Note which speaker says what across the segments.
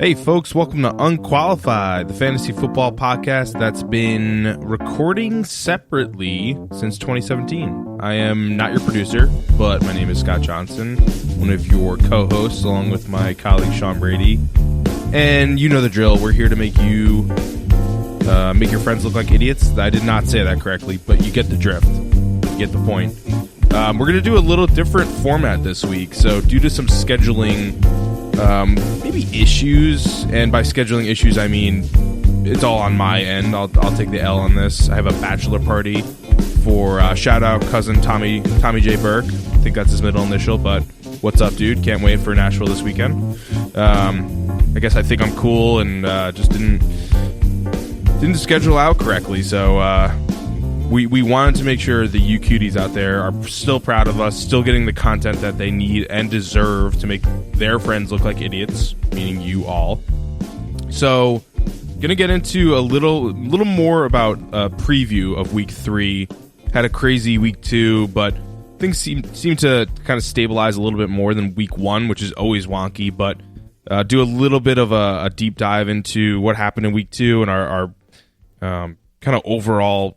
Speaker 1: Hey folks, welcome to Unqualified, the fantasy football podcast that's been recording separately since 2017. I am not your producer, but my name is Scott Johnson, one of your co-hosts along with my colleague Sean Brady. And you know the drill, we're here to make you make your friends look like idiots. I did not say that correctly, but you get the drift. You get the point. We're going to do a little different format this week, so due to some scheduling maybe issues, and by scheduling issues I mean it's all on my end. I'll take the L on this. I have a bachelor party for shout out cousin Tommy J. Burke. I think that's his middle initial, but what's up, dude? Can't wait for Nashville this weekend. I guess I think I'm cool and just didn't schedule out correctly, so we wanted to make sure the you cuties out there are still proud of us, still getting the content that they need and deserve to make their friends look like idiots, meaning you all. So, gonna get into a little more about a preview of week 3. Had a crazy week 2, but things seem to kind of stabilize a little bit more than week 1, which is always wonky. But do a little bit of a deep dive into what happened in week 2 and our kind of overall,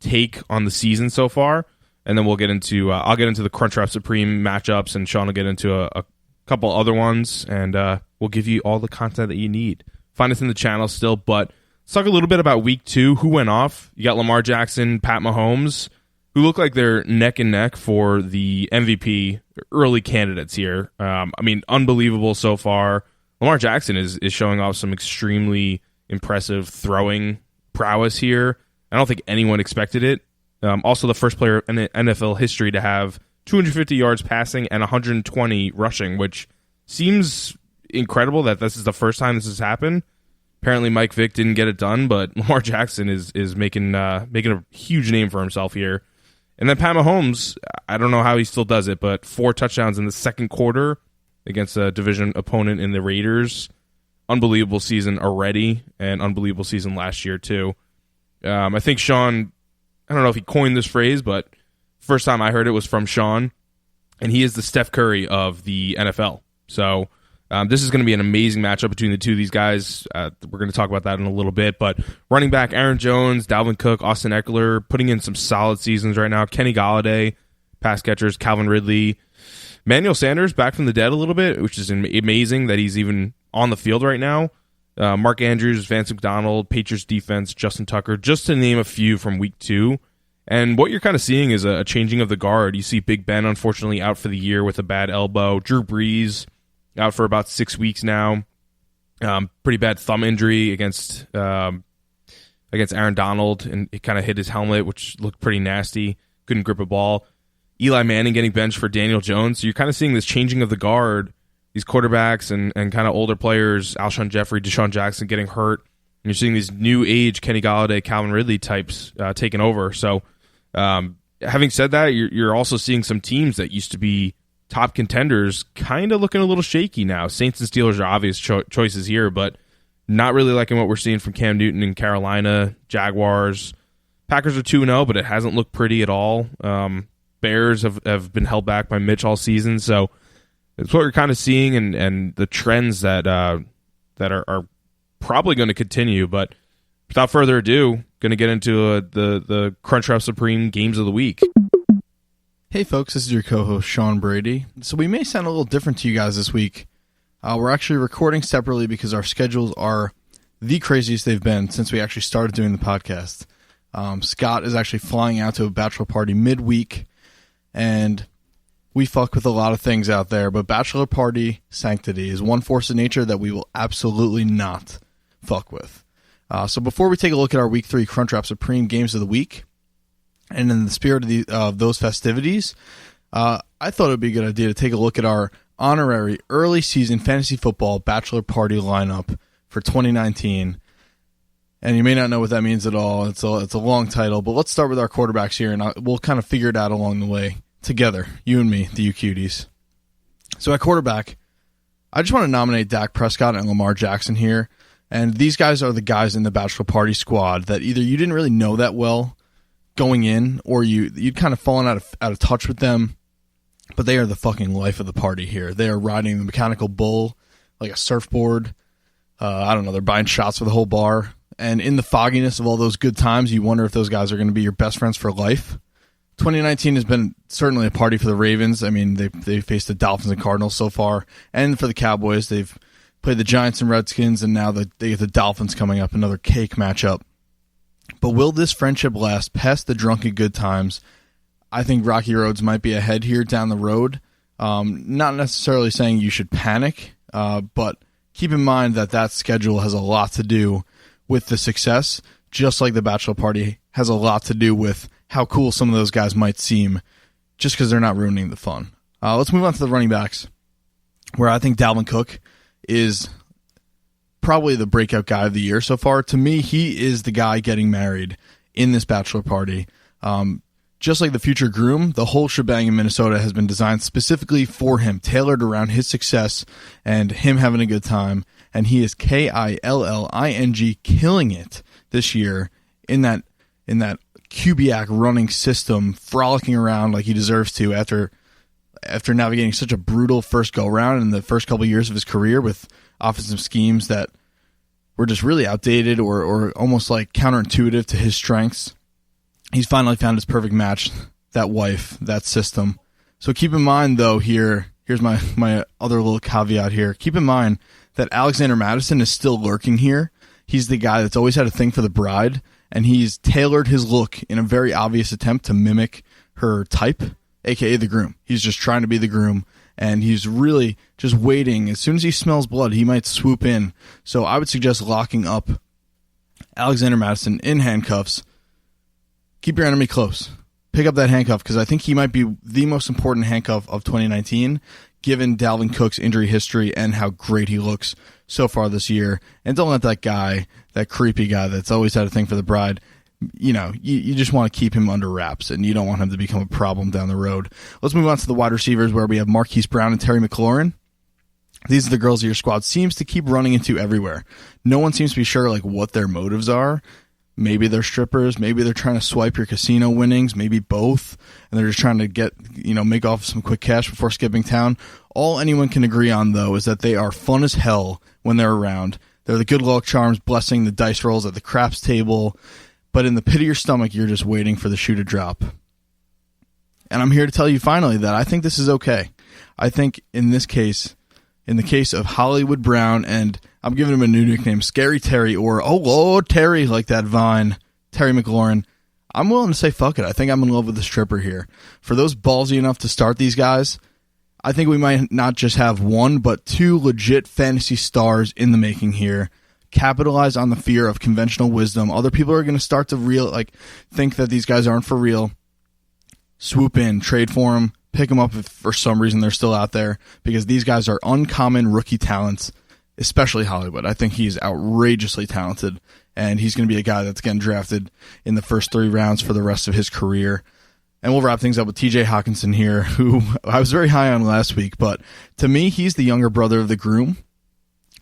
Speaker 1: take on the season so far, and then we'll get into I'll get into the Crunchwrap Supreme matchups, and Sean will get into a couple other ones, and we'll give you all the content that you need. Find us in the channel still, but let's talk a little bit about week 2. Who went off? You got Lamar Jackson, Pat Mahomes, who look like they're neck and neck for the MVP early candidates here. Unbelievable so far. Lamar Jackson is showing off some extremely impressive throwing prowess here. I don't think anyone expected it. Also, the first player in NFL history to have 250 yards passing and 120 rushing, which seems incredible that this is the first time this has happened. Apparently, Mike Vick didn't get it done, but Lamar Jackson is making a huge name for himself here. And then Pat Mahomes, I don't know how he still does it, but 4 touchdowns in the second quarter against a division opponent in the Raiders. Unbelievable season already, and unbelievable season last year too. I think Sean, I don't know if he coined this phrase, but first time I heard it was from Sean, and he is the Steph Curry of the NFL. So this is going to be an amazing matchup between the two of these guys. We're going to talk about that in a little bit, but running back Aaron Jones, Dalvin Cook, Austin Eckler, putting in some solid seasons right now. Kenny Golladay, pass catchers, Calvin Ridley. Manuel Sanders back from the dead a little bit, which is amazing that he's even on the field right now. Mark Andrews, Vance McDonald, Patriots defense, Justin Tucker, just to name a few from week 2. And what you're kind of seeing is a changing of the guard. You see Big Ben, unfortunately, out for the year with a bad elbow. Drew Brees out for about 6 weeks now. Pretty bad thumb injury against Aaron Donald, and it kind of hit his helmet, which looked pretty nasty. Couldn't grip a ball. Eli Manning getting benched for Daniel Jones. So you're kind of seeing this changing of the guard. These quarterbacks and kind of older players, Alshon Jeffrey, Deshaun Jackson getting hurt. And you're seeing these new age Kenny Golladay, Calvin Ridley types taking over. So having said that, you're also seeing some teams that used to be top contenders kind of looking a little shaky now. Saints and Steelers are obvious choices here, but not really liking what we're seeing from Cam Newton in Carolina. Jaguars. Packers are 2-0, but it hasn't looked pretty at all. Bears have been held back by Mitch all season, so it's what we're kind of seeing, and the trends that are probably going to continue. But without further ado, going to get into the Crunchwrap Supreme Games of the Week.
Speaker 2: Hey folks, this is your co-host Sean Brady. So we may sound a little different to you guys this week. We're actually recording separately because our schedules are the craziest they've been since we actually started doing the podcast. Scott is actually flying out to a bachelor party midweek, and we fuck with a lot of things out there, but bachelor party sanctity is one force of nature that we will absolutely not fuck with. So before we take a look at our Week 3 Crunchwrap Supreme Games of the Week, and in the spirit of those festivities, I thought it would be a good idea to take a look at our honorary early season fantasy football bachelor party lineup for 2019. And you may not know what that means at all. It's a long title, but let's start with our quarterbacks here, and we'll kind of figure it out along the way. Together, you and me, the you cuties. So at quarterback, I just want to nominate Dak Prescott and Lamar Jackson here. And these guys are the guys in the bachelor party squad that either you didn't really know that well going in, or you'd kind of fallen out of touch with them. But they are the fucking life of the party here. They are riding the mechanical bull like a surfboard. I don't know. They're buying shots for the whole bar. And in the fogginess of all those good times, you wonder if those guys are going to be your best friends for life. 2019 has been certainly a party for the Ravens. I mean, they faced the Dolphins and Cardinals so far. And for the Cowboys, they've played the Giants and Redskins, and now they get the Dolphins coming up, another cake matchup. But will this friendship last past the drunken good times? I think rocky roads might be ahead here down the road. Not necessarily saying you should panic, but keep in mind that schedule has a lot to do with the success, just like the Bachelor Party has a lot to do with how cool some of those guys might seem just because they're not ruining the fun. Let's move on to the running backs, where I think Dalvin Cook is probably the breakout guy of the year so far. To me, he is the guy getting married in this Bachelor Party. Just like the future groom, the whole shebang in Minnesota has been designed specifically for him, tailored around his success and him having a good time. And he is Killing killing it this year in that Kubiak running system, frolicking around like he deserves to after navigating such a brutal first go-round in the first couple of years of his career with offensive schemes that were just really outdated or almost like counterintuitive to his strengths. He's finally found his perfect match, that wife, that system. So keep in mind, though, here's my other little caveat here. Keep in mind that Alexander Madison is still lurking here. He's the guy that's always had a thing for the bride, and he's tailored his look in a very obvious attempt to mimic her type, a.k.a. the groom. He's just trying to be the groom, and he's really just waiting. As soon as he smells blood, he might swoop in. So I would suggest locking up Alexander Madison in handcuffs. Keep your enemy close. Pick up that handcuff because I think he might be the most important handcuff of 2019, given Dalvin Cook's injury history and how great he looks so far this year. And don't let that guy, that creepy guy that's always had a thing for the bride, you just want to keep him under wraps, and you don't want him to become a problem down the road. Let's move on to the wide receivers, where we have Marquise Brown and Terry McLaurin. These are the girls that your squad seems to keep running into everywhere. No one seems to be sure what their motives are. Maybe they're strippers. Maybe they're trying to swipe your casino winnings. Maybe both. And they're just trying to make off some quick cash before skipping town. All anyone can agree on, though, is that they are fun as hell when they're around. They're the good luck charms blessing the dice rolls at the craps table. But in the pit of your stomach, you're just waiting for the shoe to drop. And I'm here to tell you finally that I think this is okay. I think in this case, in the case of Hollywood Brown, and I'm giving him a new nickname, Scary Terry, or Oh Lord Terry, like that Vine, Terry McLaurin, I'm willing to say fuck it. I think I'm in love with the stripper here. For those ballsy enough to start these guys, I think we might not just have one, but two legit fantasy stars in the making here. Capitalize on the fear of conventional wisdom. Other people are going to start to think that these guys aren't for real. Swoop in, trade for them, pick them up if for some reason they're still out there, because these guys are uncommon rookie talents, especially Hollywood. I think he's outrageously talented, and he's going to be a guy that's getting drafted in the first 3 rounds for the rest of his career. And we'll wrap things up with TJ Hawkinson here, who I was very high on last week, but to me, he's the younger brother of the groom.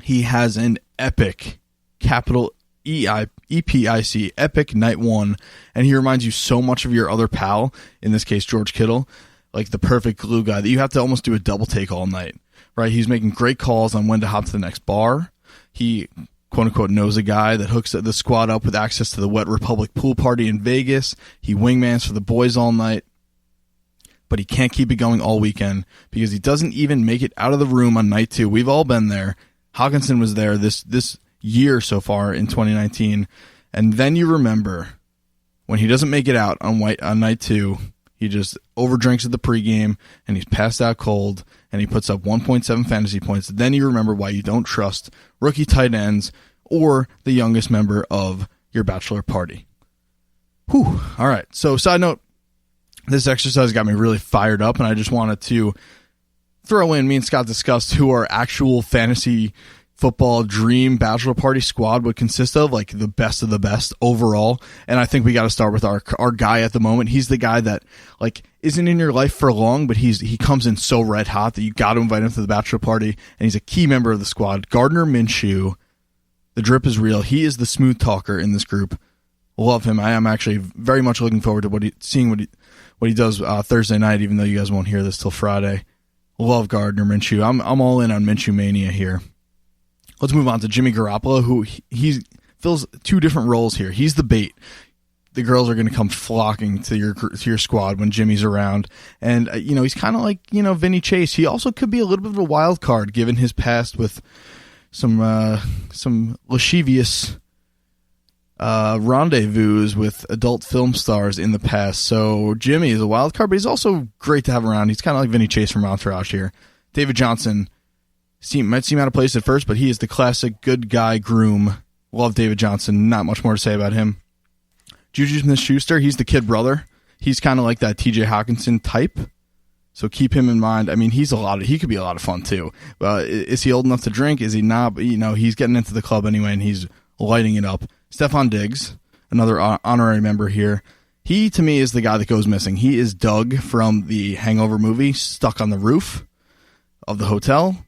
Speaker 2: He has an epic, capital EPIC, epic night one, and he reminds you so much of your other pal, in this case George Kittle, like the perfect glue guy that you have to almost do a double take all night, right? He's making great calls on when to hop to the next bar. He, quote-unquote, knows a guy that hooks the squad up with access to the Wet Republic pool party in Vegas. He wingmans for the boys all night, but he can't keep it going all weekend because he doesn't even make it out of the room on night 2. We've all been there. Hawkinson was there this year so far in 2019, and then you remember when he doesn't make it out on night 2, he just overdrinks at the pregame, and he's passed out cold, and he puts up 1.7 fantasy points. Then you remember why you don't trust rookie tight ends or the youngest member of your bachelor party. Whew. All right, so side note, this exercise got me really fired up, and I just wanted to throw in, me and Scott discussed who our actual fantasy football dream bachelor party squad would consist of, like the best of the best overall. And I think we got to start with our guy at the moment. He's the guy that isn't in your life for long, but he comes in so red hot that you got to invite him to the bachelor party, and he's a key member of the squad. Gardner Minshew. The drip is real. He is the smooth talker in this group. Love him. I am actually very much looking forward to seeing what he does Thursday night, even though you guys won't hear this till Friday. Love Gardner Minshew. I'm all in on Minshew Mania here. Let's move on to Jimmy Garoppolo, who he fills two different roles here. He's the bait. The girls are going to come flocking to your squad when Jimmy's around. And, he's kind of like, Vinny Chase. He also could be a little bit of a wild card given his past with some lascivious rendezvous with adult film stars in the past. So Jimmy is a wild card, but he's also great to have around. He's kind of like Vinny Chase from Entourage here. David Johnson might seem out of place at first, but he is the classic good guy groom. Love David Johnson. Not much more to say about him. Juju Smith-Schuster, he's the kid brother. He's kind of like that TJ Hawkinson type. So keep him in mind. I mean, he could be a lot of fun too. Is he old enough to drink? Is he not? But, he's getting into the club anyway, and he's lighting it up. Stephon Diggs, another honorary member here. He, to me, is the guy that goes missing. He is Doug from the Hangover movie, stuck on the roof of the hotel.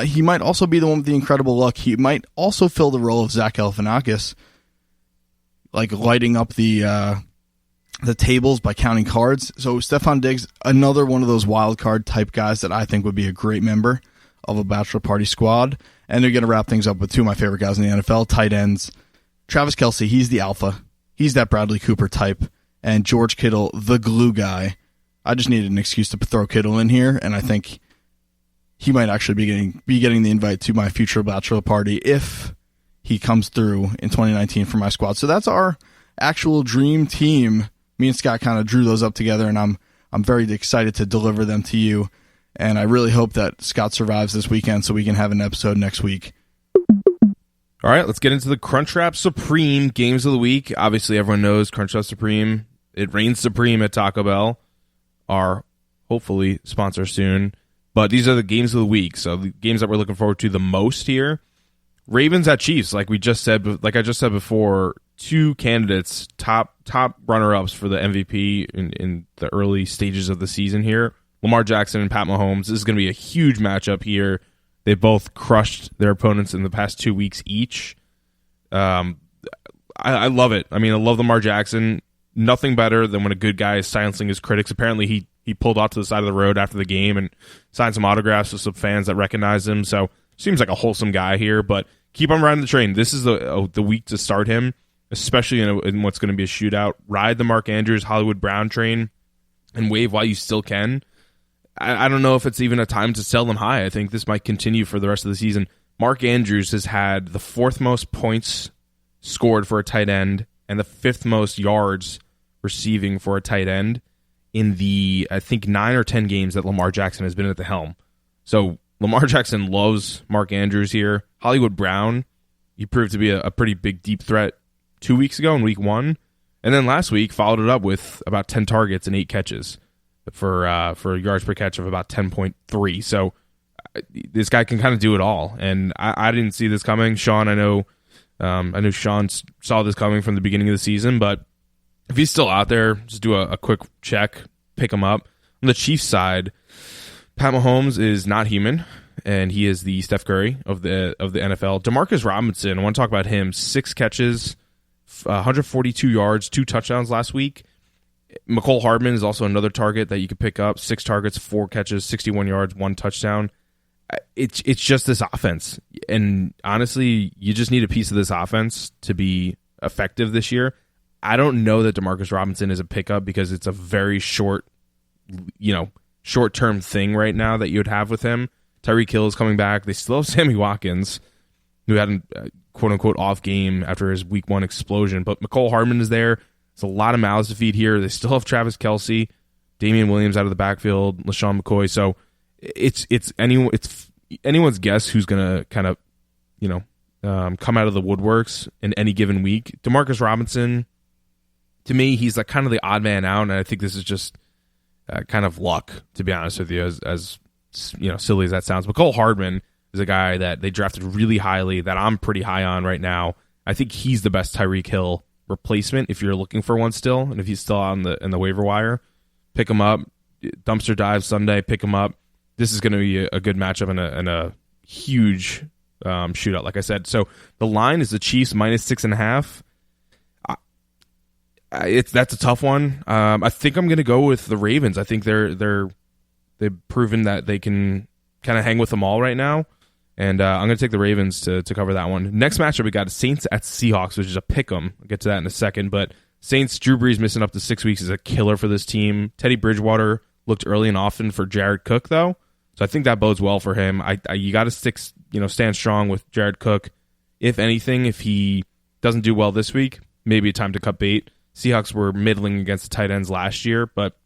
Speaker 2: He might also be the one with the incredible luck. He might also fill the role of Zach Galifianakis, like lighting up the tables by counting cards. So Stephon Diggs, another one of those wild card type guys that I think would be a great member of a Bachelor Party squad. And they're going to wrap things up with two of my favorite guys in the NFL, tight ends. Travis Kelce, he's the alpha. He's that Bradley Cooper type. And George Kittle, the glue guy. I just needed an excuse to throw Kittle in here, and I think he might actually be getting the invite to my future Bachelor Party if he comes through in 2019 for my squad. So that's our actual dream team. Me and Scott kind of drew those up together, and I'm very excited to deliver them to you. And I really hope that Scott survives this weekend so we can have an episode next week.
Speaker 1: All right, let's get into the Crunchwrap Supreme games of the week. Obviously, everyone knows Crunchwrap Supreme. It reigns supreme at Taco Bell. Our hopefully sponsor soon. But these are the games of the week. So the games that we're looking forward to the most here. Ravens at Chiefs, like I just said before, two candidates, top runner-ups for the MVP in the early stages of the season here. Lamar Jackson and Pat Mahomes. This is going to be a huge matchup here. They both crushed their opponents in the past 2 weeks each. I love it. I mean, I love Lamar Jackson. Nothing better than when a good guy is silencing his critics. Apparently, he pulled off to the side of the road after the game and signed some autographs with some fans that recognize him. So seems like a wholesome guy here, but keep on riding the train. This is the week to start him, especially in what's going to be a shootout. Ride the Mark Andrews, Hollywood Brown train and wave while you still can. I don't know if it's even a time to sell them high. I think this might continue for the rest of the season. Mark Andrews has had the fourth most points scored for a tight end and the fifth most yards receiving for a tight end in the, I think, 9 or 10 games that Lamar Jackson has been at the helm. So Lamar Jackson loves Mark Andrews here. Hollywood Brown, he proved to be a pretty big deep threat 2 weeks ago in week 1. And then last week followed it up with about 10 targets and 8 catches for yards per catch of about 10.3. So this guy can kind of do it all. And I didn't see this coming. Sean, I know Sean saw this coming from the beginning of the season, but if he's still out there, just do a quick check, pick him up. On the Chiefs side, Pat Mahomes is not human, and he is the Steph Curry of the NFL. Demarcus Robinson, I want to talk about him. 6 catches, 142 yards, 2 touchdowns last week. McCole Hardman is also another target that you could pick up. 6 targets, 4 catches, 61 yards, 1 touchdown. It's just this offense. And honestly, you just need a piece of this offense to be effective this year. I don't know that Demarcus Robinson is a pickup because it's a very short-term thing right now that you would have with him. Tyreek Hill is coming back. They still have Sammy Watkins, who had a quote-unquote off game after his week 1 explosion. But McCole Hardman is there. It's a lot of mouths to feed here. They still have Travis Kelce, Damian Williams out of the backfield, LaShawn McCoy. So it's anyone's guess who's going to kind of come out of the woodworks in any given week. Demarcus Robinson, to me, he's like kind of the odd man out, and I think this is just kind of luck, to be honest with you, as silly as that sounds. McCole Hardman is a guy that they drafted really highly, that I'm pretty high on right now. I think he's the best Tyreek Hill replacement if you're looking for one still, and if he's still on the waiver wire, pick him up. Dumpster dive Sunday, pick him up. This is going to be a good matchup and a huge shootout, like I said. So the line is the Chiefs -6.5. That's a tough one. I think I'm going to go with the Ravens. I think they've proven that they can kind of hang with them all right now. And I'm going to take the Ravens to cover that one. Next matchup, we got Saints at Seahawks, which is a pick 'em. I'll get to that in a second. But Saints, Drew Brees missing up to 6 weeks is a killer for this team. Teddy Bridgewater looked early and often for Jared Cook, though. So I think that bodes well for him. You got to stand strong with Jared Cook. If anything, if he doesn't do well this week, maybe a time to cut bait. Seahawks were middling against the tight ends last year, but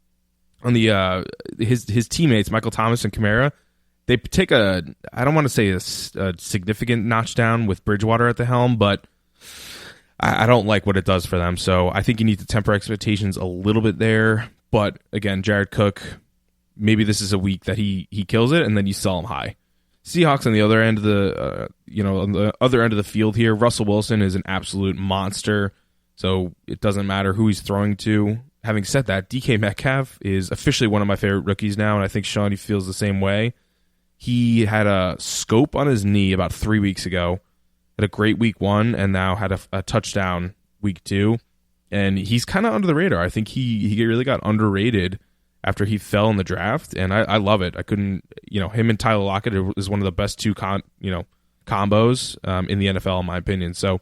Speaker 1: on the his teammates, Michael Thomas and Kamara, they take I don't want to say a significant notch down with Bridgewater at the helm, but I don't like what it does for them. So I think you need to temper expectations a little bit there. But again, Jared Cook, maybe this is a week that he kills it, and then you sell him high. Seahawks on the other end of the field here, Russell Wilson is an absolute monster. So it doesn't matter who he's throwing to. Having said that, DK Metcalf is officially one of my favorite rookies now, and I think Shawnee feels the same way. He had a scope on his knee about 3 weeks ago, had a great week 1, and now had a touchdown week 2. And he's kind of under the radar. I think he really got underrated after he fell in the draft, and I love it. I couldn't, him and Tyler Lockett is one of the best two combos in the NFL, in my opinion. So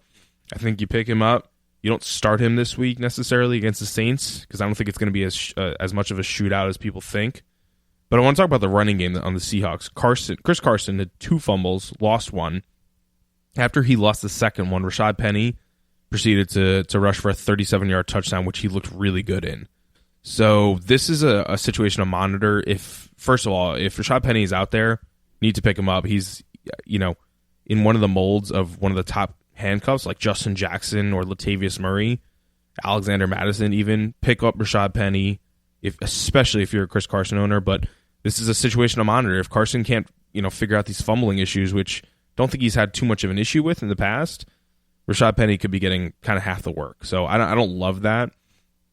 Speaker 1: I think you pick him up. You don't start him this week necessarily against the Saints because I don't think it's going to be as much of a shootout as people think. But I want to talk about the running game on the Seahawks. Chris Carson had 2 fumbles, lost 1. After he lost the second one, Rashad Penny proceeded to rush for a 37-yard touchdown, which he looked really good in. So this is a situation to monitor. First of all, if Rashad Penny is out there, you need to pick him up. He's, in one of the molds of one of the top handcuffs, like Justin Jackson or Latavius Murray, Alexander Madison even. Pick up Rashad Penny, especially if you're a Chris Carson owner. But this is a situation to monitor. If Carson can't, figure out these fumbling issues, which I don't think he's had too much of an issue with in the past, Rashad Penny could be getting kind of half the work. So I don't love that,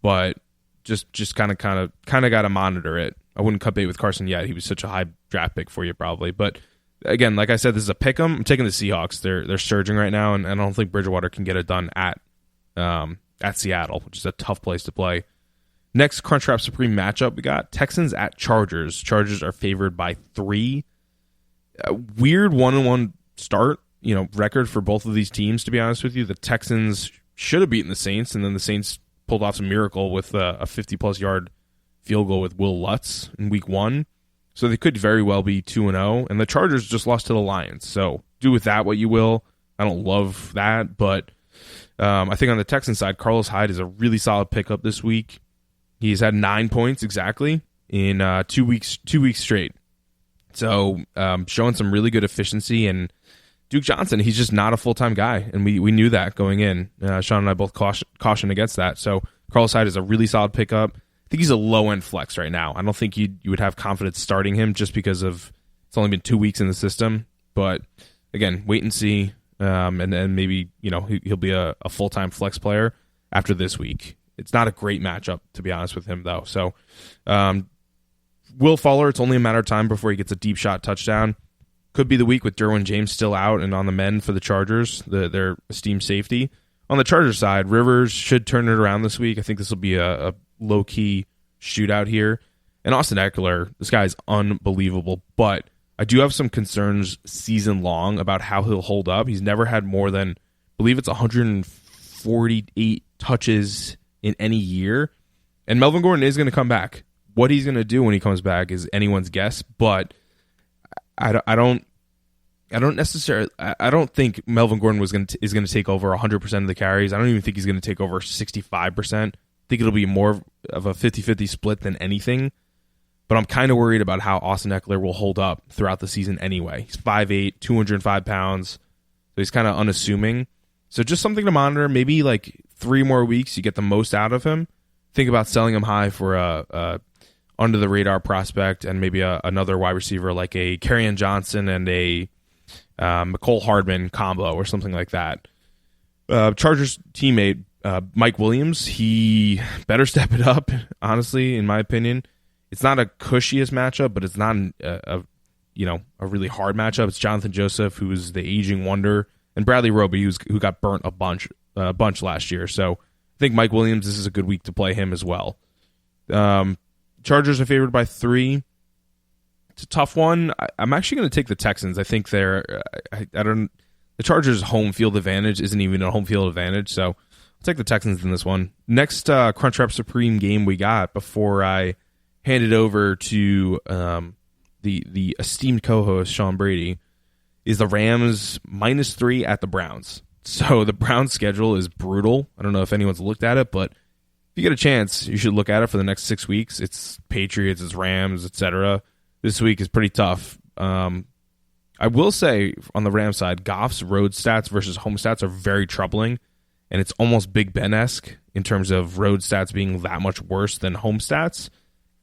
Speaker 1: but just kind of got to monitor it. I wouldn't cut bait with Carson yet. He was such a high draft pick for you probably. But again, like I said, this is a pick 'em. I'm taking the Seahawks. They're surging right now, and I don't think Bridgewater can get it done at Seattle, which is a tough place to play. Next Crunchwrap Supreme matchup, we got Texans at Chargers. Chargers are favored by 3. A weird 1-1 start, record for both of these teams, to be honest with you. The Texans should have beaten the Saints, and then the Saints pulled off some miracle with a 50-plus yard field goal with Will Lutz in week 1. So they could very well be 2-0, and the Chargers just lost to the Lions. So do with that what you will. I don't love that, but I think on the Texans side, Carlos Hyde is a really solid pickup this week. He's had 9 points exactly in 2 weeks straight. So showing some really good efficiency. And Duke Johnson, he's just not a full-time guy, and we knew that going in. Sean and I both cautioned against that. So Carlos Hyde is a really solid pickup. I think he's a low-end flex right now. I don't think you would have confidence starting him just because of it's only been 2 weeks in the system. But again, wait and see, and then maybe he'll be a full-time flex player after this week. It's not a great matchup, to be honest with him, though. So Will Fuller, it's only a matter of time before he gets a deep shot touchdown. Could be the week with Derwin James still out and on the mend for the Chargers, their esteemed safety. On the Chargers side, Rivers should turn it around this week. I think this will be a low-key shootout here. And Austin Eckler, this guy is unbelievable, but I do have some concerns season long about how he'll hold up. He's never had more than, I believe it's 148 touches in any year. And Melvin Gordon is going to come back. What he's going to do when he comes back is anyone's guess, but I don't think Melvin Gordon is going to take over 100% of the carries. I don't even think he's going to take over 65%. I think it'll be more of a 50-50 split than anything. But I'm kind of worried about how Austin Eckler will hold up throughout the season anyway. He's 5'8", 205 pounds, so he's kind of unassuming. So just something to monitor. Maybe like 3 more weeks, you get the most out of him. Think about selling him high for a under-the-radar prospect and maybe another wide receiver like a Kerryon Johnson and a McCole Hardman combo or something like that. Chargers teammate Mike Williams, he better step it up, honestly, in my opinion. It's not a cushiest matchup, but it's not a really hard matchup. It's Jonathan Joseph, who is the aging wonder, and Bradley Roby, who got burnt a bunch last year. So I think Mike Williams, this is a good week to play him as well. Chargers are favored by 3. It's a tough one. I'm actually going to take the Texans. I think the Chargers' home field advantage isn't even a home field advantage, so I'll take the Texans in this one. Next Crunchwrap Supreme game we got before I hand it over to the esteemed co-host Sean Brady is the Rams -3 at the Browns. So the Browns' schedule is brutal. I don't know if anyone's looked at it, but if you get a chance, you should look at it for the next 6 weeks. It's Patriots, it's Rams, etc. This week is pretty tough. I will say, on the Rams side, Goff's road stats versus home stats are very troubling, and it's almost Big Ben-esque in terms of road stats being that much worse than home stats.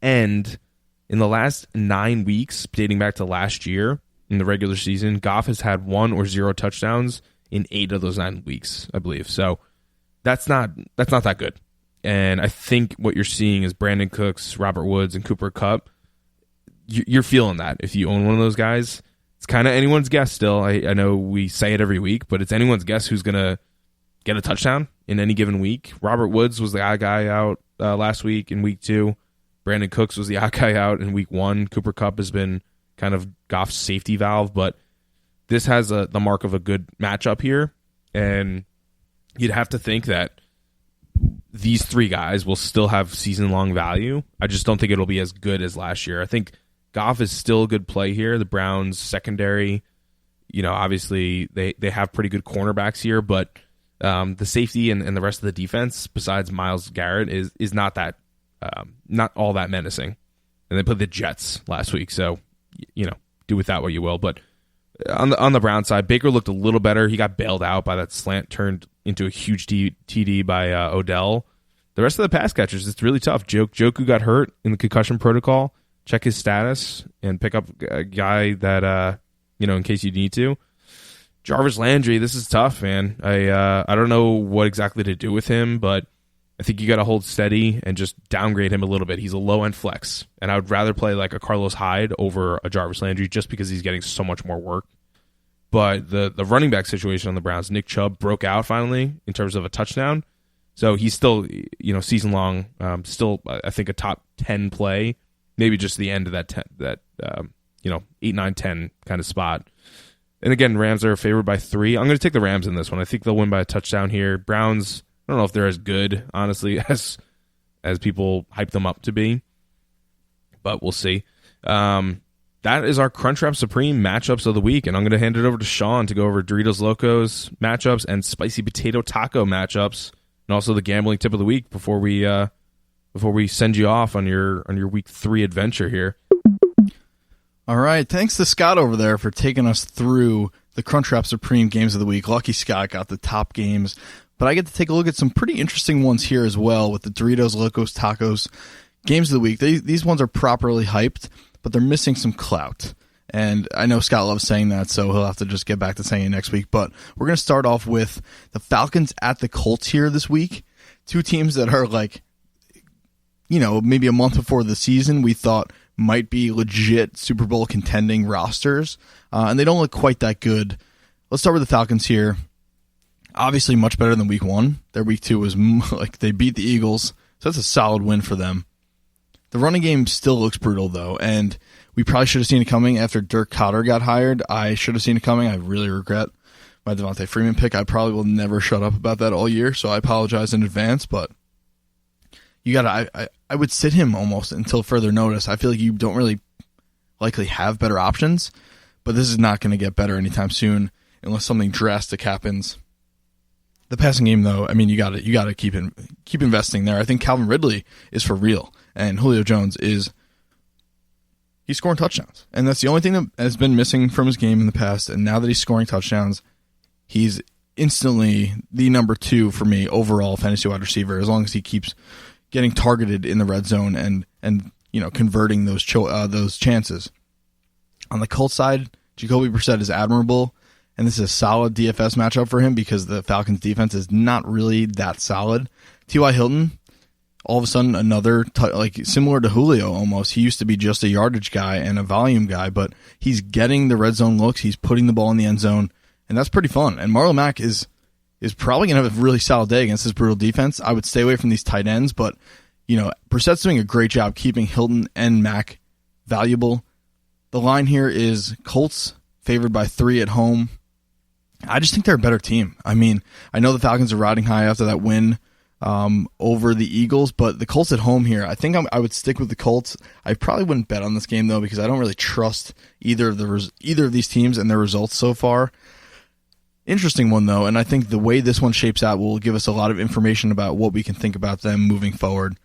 Speaker 1: And in the last 9 weeks, dating back to last year, in the regular season, Goff has had 1 or 0 touchdowns in 8 of those 9 weeks, I believe. So that's not that good. And I think what you're seeing is Brandon Cooks, Robert Woods, and Cooper Kupp. You're feeling that if you own one of those guys. It's kind of anyone's guess still. I know we say it every week, but it's anyone's guess who's going to get a touchdown in any given week. Robert Woods was the odd guy out last week in week 2. Brandon Cooks was the odd guy out in week 1. Cooper Kupp has been kind of Goff's safety valve, but this has the mark of a good matchup here, and you'd have to think that these 3 guys will still have season-long value. I just don't think it'll be as good as last year. I think Goff is still a good play here. The Browns secondary, obviously they have pretty good cornerbacks here, but the safety and the rest of the defense, besides Myles Garrett, is not not all that menacing. And they played the Jets last week, so do with that what you will. But on the Brown side, Baker looked a little better. He got bailed out by that slant turned into a huge TD by Odell. The rest of the pass catchers, it's really tough. Joku got hurt in the concussion protocol. Check his status and pick up a guy that, in case you need to. Jarvis Landry, this is tough, man. I don't know what exactly to do with him, but I think you got to hold steady and just downgrade him a little bit. He's a low-end flex, and I would rather play like a Carlos Hyde over a Jarvis Landry just because he's getting so much more work. But the running back situation on the Browns, Nick Chubb broke out finally in terms of a touchdown. So he's still, season-long, still, I think, a top 10 play. Maybe just the end of that 8, 9, 10 kind of spot. And again, Rams are favored by 3. I'm going to take the Rams in this one. I think they'll win by a touchdown here. Browns, I don't know if they're as good, honestly, as people hype them up to be. But we'll see. That is our Crunchwrap Supreme matchups of the week. And I'm going to hand it over to Sean to go over Doritos Locos matchups and Spicy Potato Taco matchups. And also the gambling tip of the week before we send you off on your week 3 adventure here.
Speaker 2: All right. Thanks to Scott over there for taking us through the Crunchwrap Supreme games of the week. Lucky Scott got the top games, but I get to take a look at some pretty interesting ones here as well with the Doritos Locos Tacos games of the week. These ones are properly hyped, but they're missing some clout. And I know Scott loves saying that, so he'll have to just get back to saying it next week. But we're going to start off with the Falcons at the Colts here this week. 2 teams that are maybe a month before the season we thought might be legit Super Bowl contending rosters, and they don't look quite that good. Let's start with the Falcons here. Obviously much better than week 1. Their week 2 was they beat the Eagles, so that's a solid win for them. The running game still looks brutal, though, and we probably should have seen it coming after Dirk Cotter got hired. I should have seen it coming. I really regret my Devontae Freeman pick. I probably will never shut up about that all year, so I apologize in advance, but I would sit him almost until further notice. I feel like you don't really likely have better options, but this is not going to get better anytime soon unless something drastic happens. The passing game, though, I mean, you got to keep investing there. I think Calvin Ridley is for real, and Julio Jones he's scoring touchdowns, and that's the only thing that has been missing from his game in the past. And now that he's scoring touchdowns, he's instantly the number 2 for me overall fantasy wide receiver, as long as he keeps getting targeted in the red zone and converting those chances. On the Colts side, Jacoby Brissett is admirable, and this is a solid DFS matchup for him because the Falcons' defense is not really that solid. T.Y. Hilton, all of a sudden another similar to Julio almost. He used to be just a yardage guy and a volume guy, but he's getting the red zone looks. He's putting the ball in the end zone, and that's pretty fun. And Marlon Mack is probably going to have a really solid day against this brutal defense. I would stay away from these tight ends, but Brissett's doing a great job keeping Hilton and Mack valuable. The line here is Colts favored by 3 at home. I just think they're a better team. I mean, I know the Falcons are riding high after that win over the Eagles, but the Colts at home here, I think I would stick with the Colts. I probably wouldn't bet on this game, though, because I don't really trust either of these teams and their results so far. Interesting one, though, and I think the way this one shapes out will give us a lot of information about what we can think about them moving forward.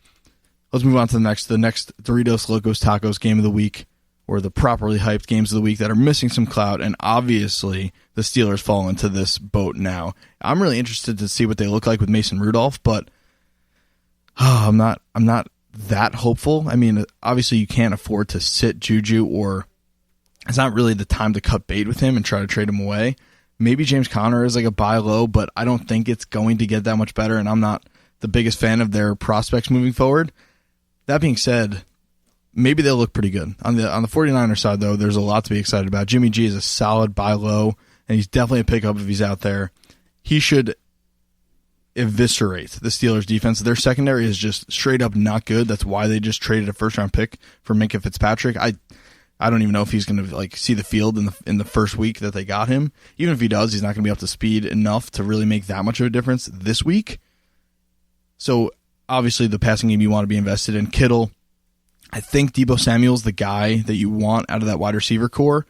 Speaker 2: Let's move on to the next Doritos Locos Tacos game of the week, or the properly hyped games of the week that are missing some clout, and obviously the Steelers fall into this boat now. I'm really interested to see what they look like with Mason Rudolph, but I'm not that hopeful. I mean, obviously you can't afford to sit Juju, or it's not really the time to cut bait with him and try to trade him away. Maybe James Conner is like a buy low, but I don't think it's going to get that much better, and I'm not the biggest fan of their prospects moving forward. That being said, maybe they'll look pretty good. On the 49ers side, though, there's a lot to be excited about. Jimmy G is a solid buy low, and he's definitely a pickup if he's out there. He should eviscerate the Steelers' defense. Their secondary is just straight up not good. That's why they just traded a first-round pick for Minkah Fitzpatrick. I don't even know if he's going to see the field in the first week that they got him. Even if he does, he's not going to be up to speed enough to really make that much of a difference this week. So, obviously, the passing game you want to be invested in. Kittle, I think Deebo Samuel's the guy that you want out of that wide receiver core.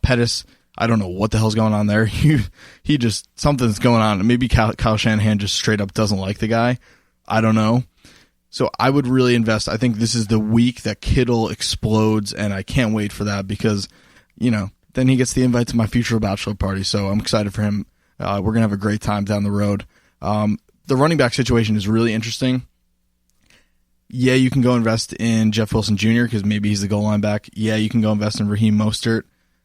Speaker 2: Pettis, I don't know what the hell's going on there. He just, something's going on. Maybe Kyle Shanahan just straight up doesn't like the guy. I don't know. So I would really invest. I think this is the week that Kittle explodes, and I can't wait for that because, then he gets the invite to my future bachelor party. So I'm excited for him. We're going to have a great time down the road. The running back situation is really interesting. Yeah, you can go invest in Jeff Wilson Jr. because maybe he's the goal line back. Yeah, you can go invest in Raheem Mostert.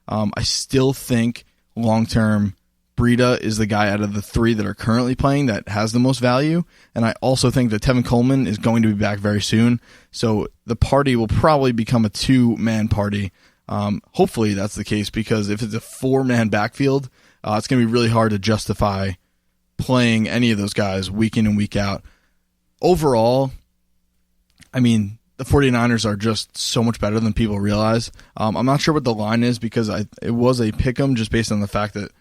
Speaker 2: I still think long-term Breida is the guy out of the 3 that are currently playing that has the most value. And I also think that Tevin Coleman is going to be back very soon. So the party will probably become a 2-man party. Hopefully that's the case because if it's a 4-man backfield, it's going to be really hard to justify playing any of those guys week in and week out. Overall, I mean, the 49ers are just so much better than people realize. I'm not sure what the line is because it was a pick 'em just based on the fact that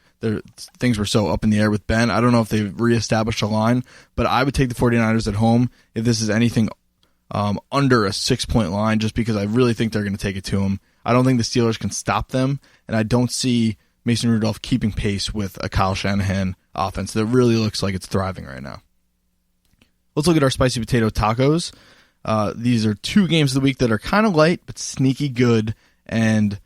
Speaker 2: things were so up in the air with Ben. I don't know if they've reestablished a line, but I would take the 49ers at home if this is anything under a 6-point line just because I really think they're going to take it to them. I don't think the Steelers can stop them, and I don't see Mason Rudolph keeping pace with a Kyle Shanahan offense that really looks like it's thriving right now. Let's look at our spicy potato tacos. These are 2 games of the week that are kind of light but sneaky good, and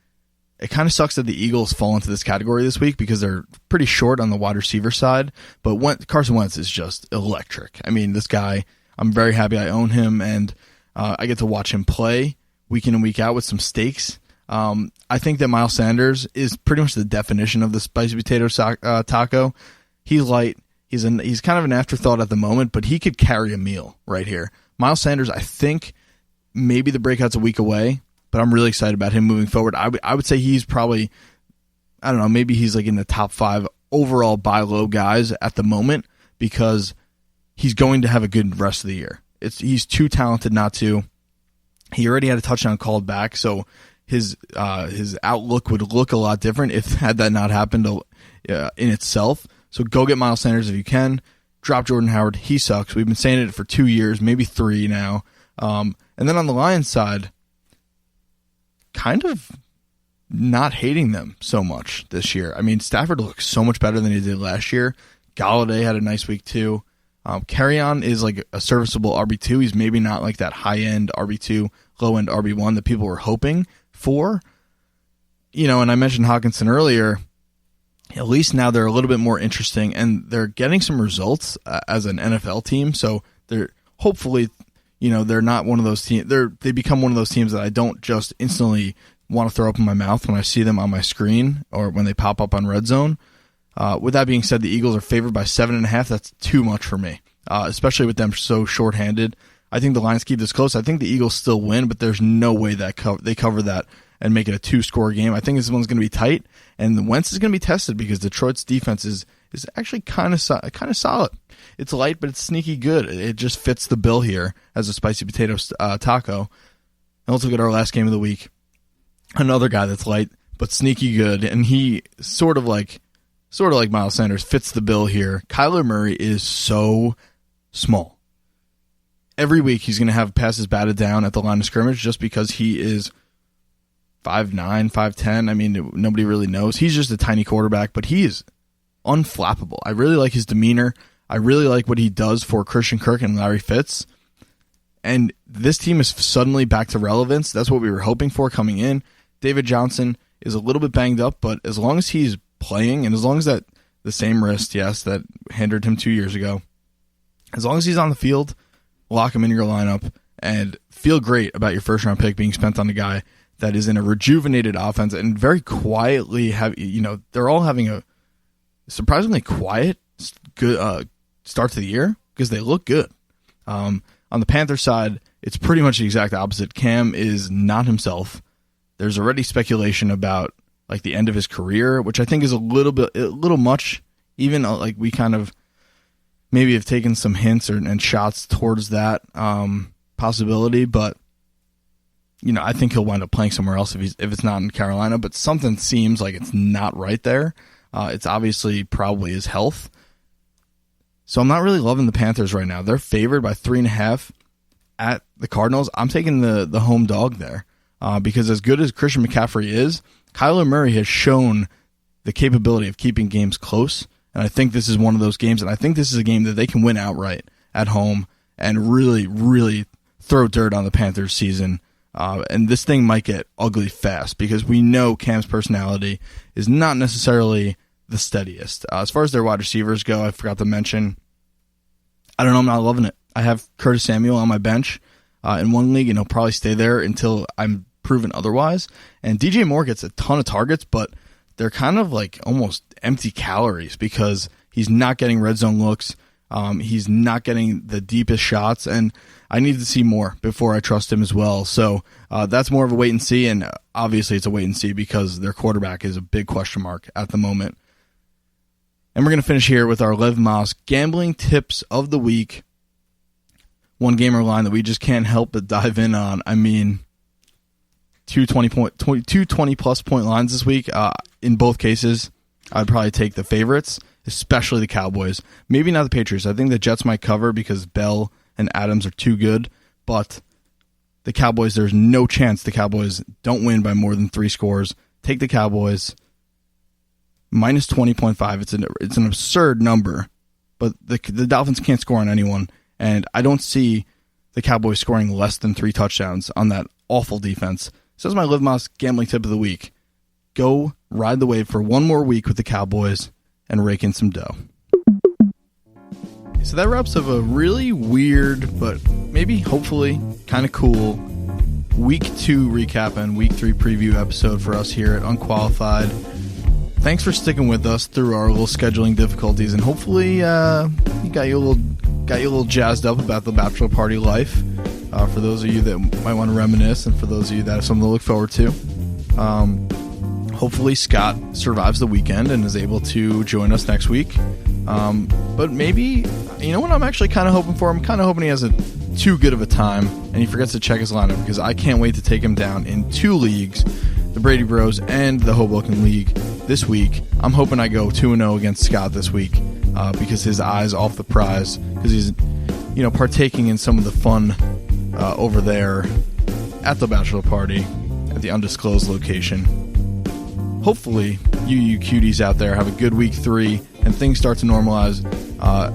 Speaker 2: it kind of sucks that the Eagles fall into this category this week because they're pretty short on the wide receiver side, but Carson Wentz is just electric. I mean, this guy, I'm very happy I own him, and I get to watch him play week in and week out with some stakes. I think that Miles Sanders is pretty much the definition of the spicy potato taco. He's light. He's kind of an afterthought at the moment, but he could carry a meal right here. Miles Sanders, I think maybe the breakout's a week away, but I'm really excited about him moving forward. I would say he's probably, I don't know, maybe he's like in the top 5 overall buy low guys at the moment because he's going to have a good rest of the year. He's too talented not to. He already had a touchdown called back, so his outlook would look a lot different had that not happened in itself. So go get Miles Sanders if you can. Drop Jordan Howard. He sucks. We've been saying it for 2 years, maybe 3 now. And then on the Lions side, kind of not hating them so much this year. I mean, Stafford looks so much better than he did last year. Galladay had a nice week too. Kerryon is like a serviceable RB2. He's maybe not like that high-end RB2, low-end RB1 that people were hoping for. And I mentioned Hawkinson earlier. At least now they're a little bit more interesting, and they're getting some results as an NFL team. So they're hopefully, they're not one of those teams. They become one of those teams that I don't just instantly want to throw up in my mouth when I see them on my screen or when they pop up on Red Zone. With that being said, the Eagles are favored by 7.5. That's too much for me, especially with them so shorthanded. I think the Lions keep this close. I think the Eagles still win, but there's no way that they cover that and make it a 2-score game. I think this one's going to be tight, and Wentz is going to be tested because Detroit's defense is actually kind of solid. It's light, but it's sneaky good. It just fits the bill here as a spicy potato taco. And let's look at our last game of the week. another guy that's light but sneaky good, and he sort of like Miles Sanders fits the bill here. Kyler Murray is so small. Every week he's going to have passes batted down at the line of scrimmage just because he is 5'9", 5'10". I mean, nobody really knows. He's just a tiny quarterback, but he is unflappable. I really like his demeanor. I really like what he does for Christian Kirk and Larry Fitz. And this team is suddenly back to relevance. That's what we were hoping for coming in. David Johnson is a little bit banged up, but as long as he's playing, and as long as that the same wrist, yes, that hindered him 2 years ago, as long as he's on the field, lock him in your lineup and feel great about your first-round pick being spent on a guy that is in a rejuvenated offense and very quietly they're all having a surprisingly quiet good start to the year because they look good. On the Panthers side, it's pretty much the exact opposite. Cam is not himself. There's already speculation about like the end of his career, which I think is a little much. Even like we kind of maybe have taken some hints and shots towards that possibility, but I think he'll wind up playing somewhere else if it's not in Carolina. But something seems like it's not right there. It's obviously probably his health. So I'm not really loving the Panthers right now. They're favored by 3.5 at the Cardinals. I'm taking the home dog there because as good as Christian McCaffrey is, Kyler Murray has shown the capability of keeping games close. And I think this is one of those games, and I think this is a game that they can win outright at home and really, really throw dirt on the Panthers season. And this thing might get ugly fast because we know Cam's personality is not necessarily the steadiest. As far as their wide receivers go, I forgot to mention, I don't know, I'm not loving it. I have Curtis Samuel on my bench in one league, and he'll probably stay there until I'm proven otherwise. And DJ Moore gets a ton of targets, but they're kind of like almost empty calories because he's not getting red zone looks. He's not getting the deepest shots, and I need to see more before I trust him as well. So that's more of a wait and see, and obviously it's a wait and see because their quarterback is a big question mark at the moment. And we're going to finish here with our Lev Moss gambling tips of the week. One gamer line that we just can't help but dive in on. I mean, two 20-plus point lines this week. In both cases, I'd probably take the favorites, especially the Cowboys. Maybe not the Patriots. I think the Jets might cover because Bell and Adams are too good. But the Cowboys, there's no chance the Cowboys don't win by more than 3 scores. Take the Cowboys. Minus 20.5. It's an absurd number, but the Dolphins can't score on anyone, and I don't see the Cowboys scoring less than 3 touchdowns on that awful defense. So that's my Liv Moss gambling tip of the week. Go ride the wave for one more week with the Cowboys and rake in some dough. So that wraps up a really weird, but maybe hopefully kind of cool Week 2 recap and Week 3 preview episode for us here at Unqualified. Thanks for sticking with us through our little scheduling difficulties, and hopefully you got you a little jazzed up about the Bachelor Party life. For those of you that might want to reminisce, and for those of you that have something to look forward to. Hopefully Scott survives the weekend and is able to join us next week. But maybe, you know what I'm actually kind of hoping for? I'm kind of hoping he has too good of a time and he forgets to check his lineup because I can't wait to take him down in 2 leagues, the Brady Bros and the Hoboken League this week. I'm hoping I go 2-0 against Scott this week because his eye's off the prize because he's partaking in some of the fun over there at the Bachelor Party at the undisclosed location. Hopefully, you cuties out there have a good week 3 and things start to normalize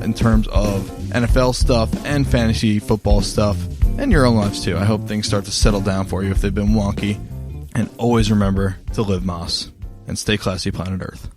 Speaker 2: in terms of NFL stuff and fantasy football stuff and your own lives too. I hope things start to settle down for you if they've been wonky. And always remember to live Moss and stay classy, planet Earth.